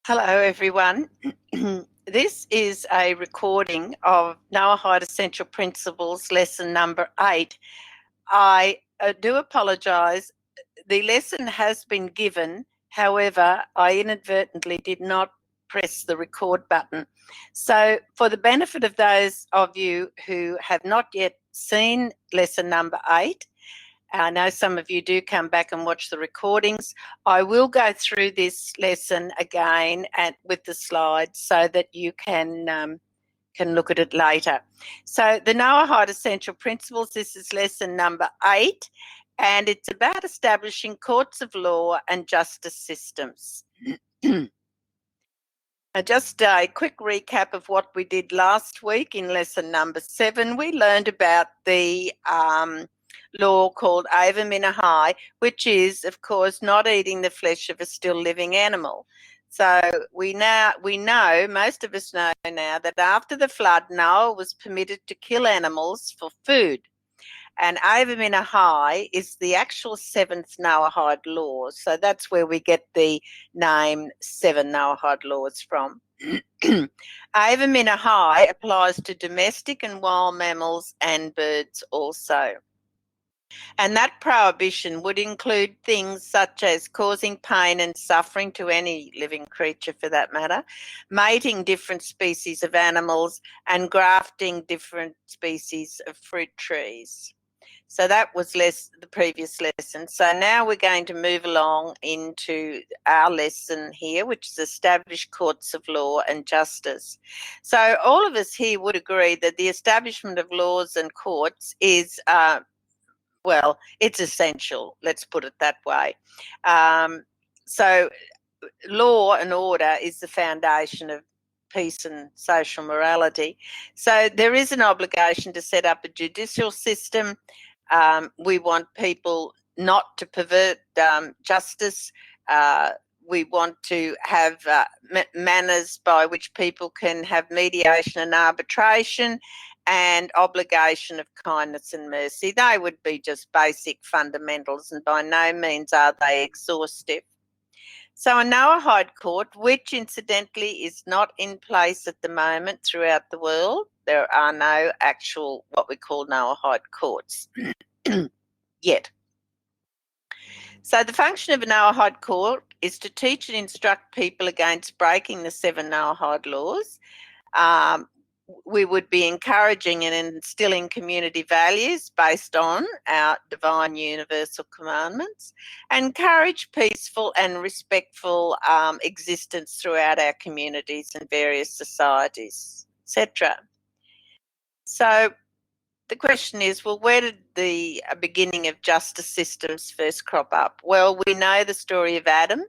Hello, everyone. This is a recording of Noahide Essential Principles, lesson number 8. I do apologise. The lesson has been given, however, I inadvertently did not press the record button. So, for the benefit of those of you who have not yet seen lesson number 8, I know some of you do come back and watch the recordings. I will go through this lesson again and with the slides so that you can look at it later. So the Noahide Essential Principles, this is lesson number 8, and it's about establishing courts of law and justice systems. Just a quick recap of what we did last week in lesson number 7. We learned about the law called Ava Minahai, which is, of course, not eating the flesh of a still living animal. So we know, most of us know now that after the flood, Noah was permitted to kill animals for food. And Ava Minahai is the actual 7th Noahide law. So that's where we get the name 7 Noahide laws from. Ava Minahai applies to domestic and wild mammals and birds also. And that prohibition would include things such as causing pain and suffering to any living creature for that matter, mating different species of animals, and grafting different species of fruit trees. So that was the previous lesson. So now we're going to move along into our lesson here, which is establish courts of law and justice. So all of us here would agree that the establishment of laws and courts is well, it's essential, let's put it that way. So law and order is the foundation of peace and social morality. So there is an obligation to set up a judicial system. We want people not to pervert justice. We want to have manners by which people can have mediation and arbitration, and obligation of kindness and mercy. They would be just basic fundamentals, and by no means are they exhaustive. So a Noahide court, which incidentally is not in place at the moment throughout the world, there are no actual what we call Noahide courts yet. So the function of a Noahide court is to teach and instruct people against breaking the 7 Noahide laws. We would be encouraging and instilling community values based on our divine universal commandments, and encourage peaceful and respectful existence throughout our communities and various societies, etc. So the question is, well, where did the beginning of justice systems first crop up? Well, we know the story of Adam,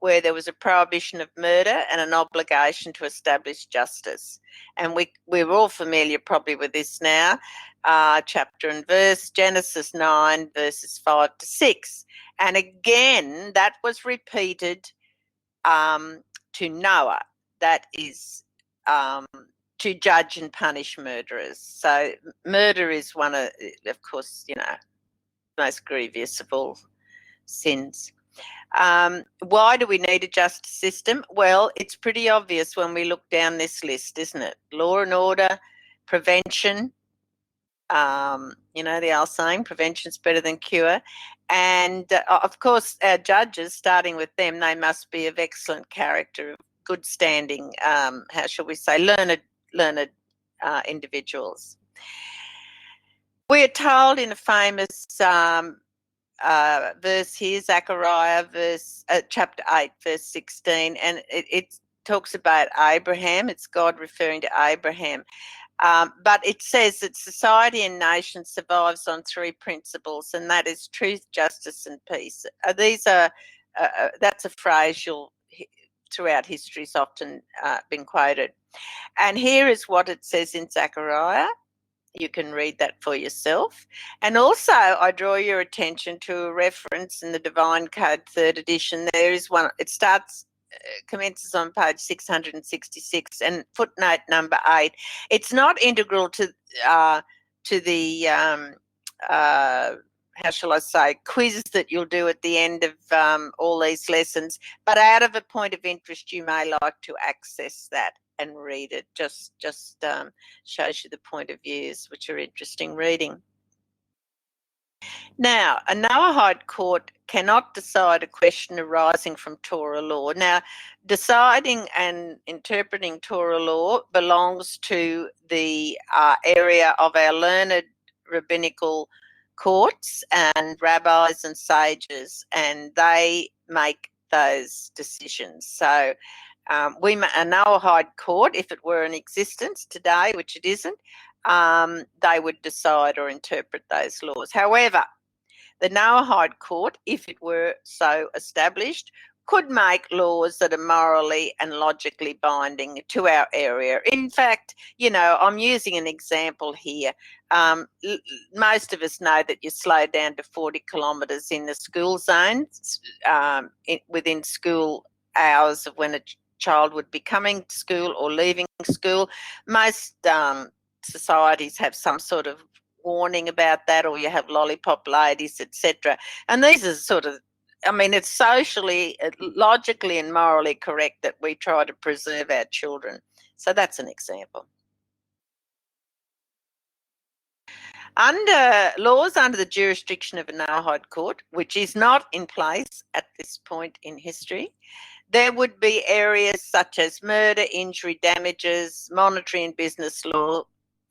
where there was a prohibition of murder and an obligation to establish justice. And we're all familiar probably with this now, chapter and verse, Genesis 9, verses 5 to 6. And again, that was repeated to Noah, that is to judge and punish murderers. So murder is one of course, most grievous of all sins. Why do we need a justice system? Well, it's pretty obvious when we look down this list, isn't it? Law and order, prevention, the old saying, prevention's better than cure. And of course, our judges, starting with them, they must be of excellent character, good standing, how shall we say, learned individuals. We are told in a famous verse here, Zechariah, chapter 8, verse 16, and it talks about Abraham. It's God referring to Abraham. But it says that society and nation survives on 3 principles, and that is truth, justice, and peace. That's a phrase throughout history has often been quoted. And here is what it says in Zechariah. You can read that for yourself. And also, I draw your attention to a reference in the Divine Code 3rd edition. There is one, it commences on page 666, and footnote number 8. It's not integral to the how shall I say, quiz that you'll do at the end of all these lessons. But out of a point of interest, you may like to access that and read it. Just shows you the point of views, which are interesting reading. Now, a Noahide court cannot decide a question arising from Torah law. Now, deciding and interpreting Torah law belongs to the area of our learned rabbinical courts and rabbis and sages, and they make those decisions. So, a Noahide court, if it were in existence today, which it isn't, they would decide or interpret those laws. However, the Noahide court, if it were so established, could make laws that are morally and logically binding to our area. In fact, I'm using an example here. Most of us know that you slow down to 40 kilometres in the school zones within school hours of when a child would be coming to school or leaving school. Most societies have some sort of warning about that, or you have lollipop ladies, etc. And these are sort of, it's socially, logically and morally correct that we try to preserve our children. So that's an example. Under laws under the jurisdiction of a Noahide court, which is not in place at this point in history, there would be areas such as murder, injury, damages, monetary and business law,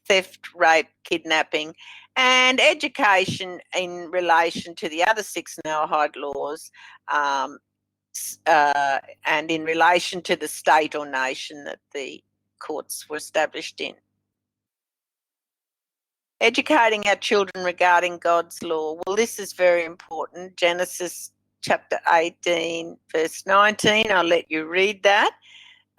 theft, rape, kidnapping, and education in relation to the other 6 Noahide laws, and in relation to the state or nation that the courts were established in. Educating our children regarding God's law. Well, this is very important. Genesis chapter 18, verse 19. I'll let you read that.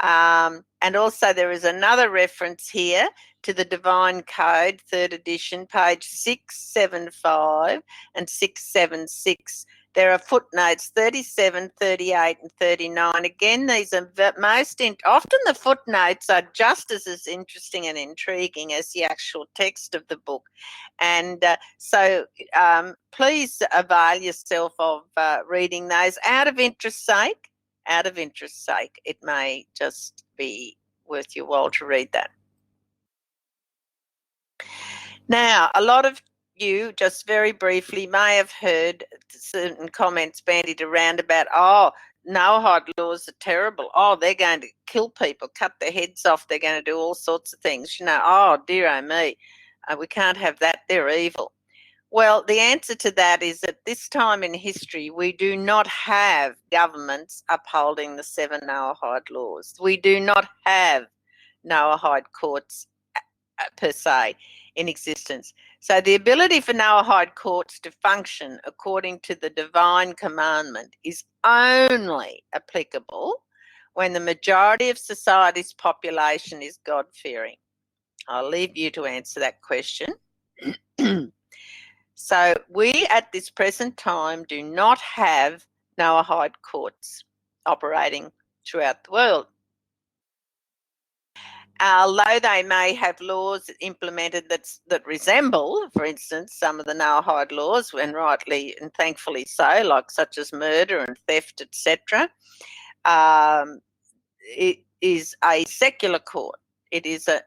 And also there is another reference here to the Divine Code, 3rd edition, page 675 and 676. There are footnotes 37, 38 and 39. Again, these are often the footnotes are just as interesting and intriguing as the actual text of the book. And so please avail yourself of reading those out of interest's sake. Out of interest's sake, it may just be worth your while to read that. Now, a lot of you, just very briefly, may have heard certain comments bandied around about, Noahide laws are terrible. They're going to kill people, cut their heads off. They're going to do all sorts of things. Dear oh me, we can't have that. They're evil. Well, the answer to that is at this time in history, we do not have governments upholding the 7 Noahide laws. We do not have Noahide courts per se in existence. So the ability for Noahide courts to function according to the divine commandment is only applicable when the majority of society's population is God-fearing. I'll leave you to answer that question. So we at this present time do not have Noahide courts operating throughout the world. Although they may have laws implemented that resemble, for instance, some of the Noahide laws, and rightly and thankfully so, like such as murder and theft, etc., it is a secular court. It is a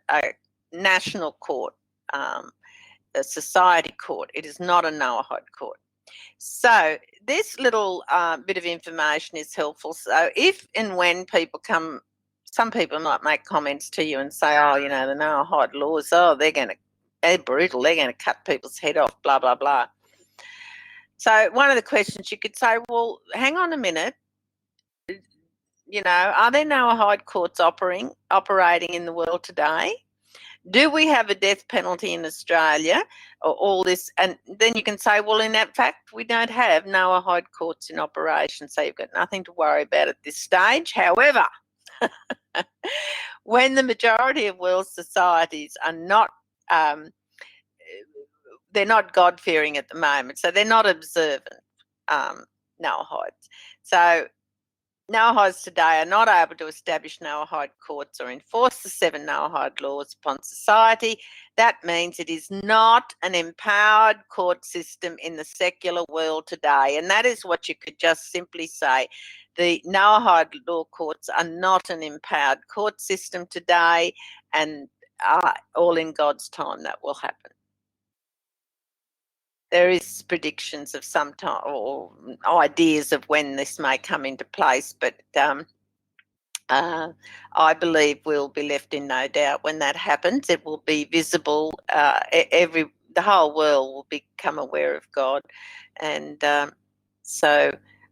national court, a society court. It is not a Noahide court. So this little bit of information is helpful. So if and when people come, some people might make comments to you and say, the Noahide laws, they're brutal, they're going to cut people's head off, blah, blah, blah. So one of the questions you could say, well, hang on a minute, are there Noahide courts operating in the world today? Do we have a death penalty in Australia or all this? And then you can say, well, in that fact, we don't have Noahide courts in operation, so you've got nothing to worry about at this stage. However, when the majority of world societies are not, they're not God-fearing at the moment, so they're not observant Noahides. So Noahides today are not able to establish Noahide courts or enforce the 7 Noahide laws upon society. That means it is not an empowered court system in the secular world today. And that is what you could just simply say. The Noahide law courts are not an empowered court system today, and all in God's time that will happen. There is predictions of some time or ideas of when this may come into place, but I believe we'll be left in no doubt when that happens. It will be visible. The whole world will become aware of God, and so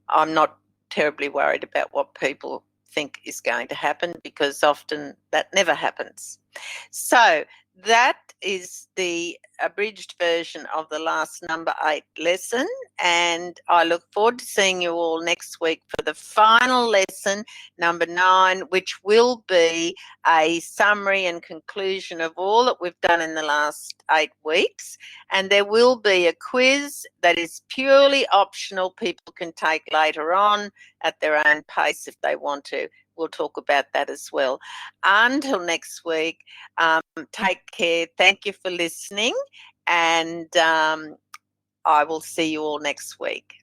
I'm not terribly worried about what people think is going to happen, because often that never happens. So that is the abridged version of the last number 8 lesson, and I look forward to seeing you all next week for the final lesson, number 9, which will be a summary and conclusion of all that we've done in the last 8 weeks. And there will be a quiz that is purely optional. People can take later on at their own pace if they want to. We'll talk about that as well. Until next week, take care. Thank you for listening, and I will see you all next week.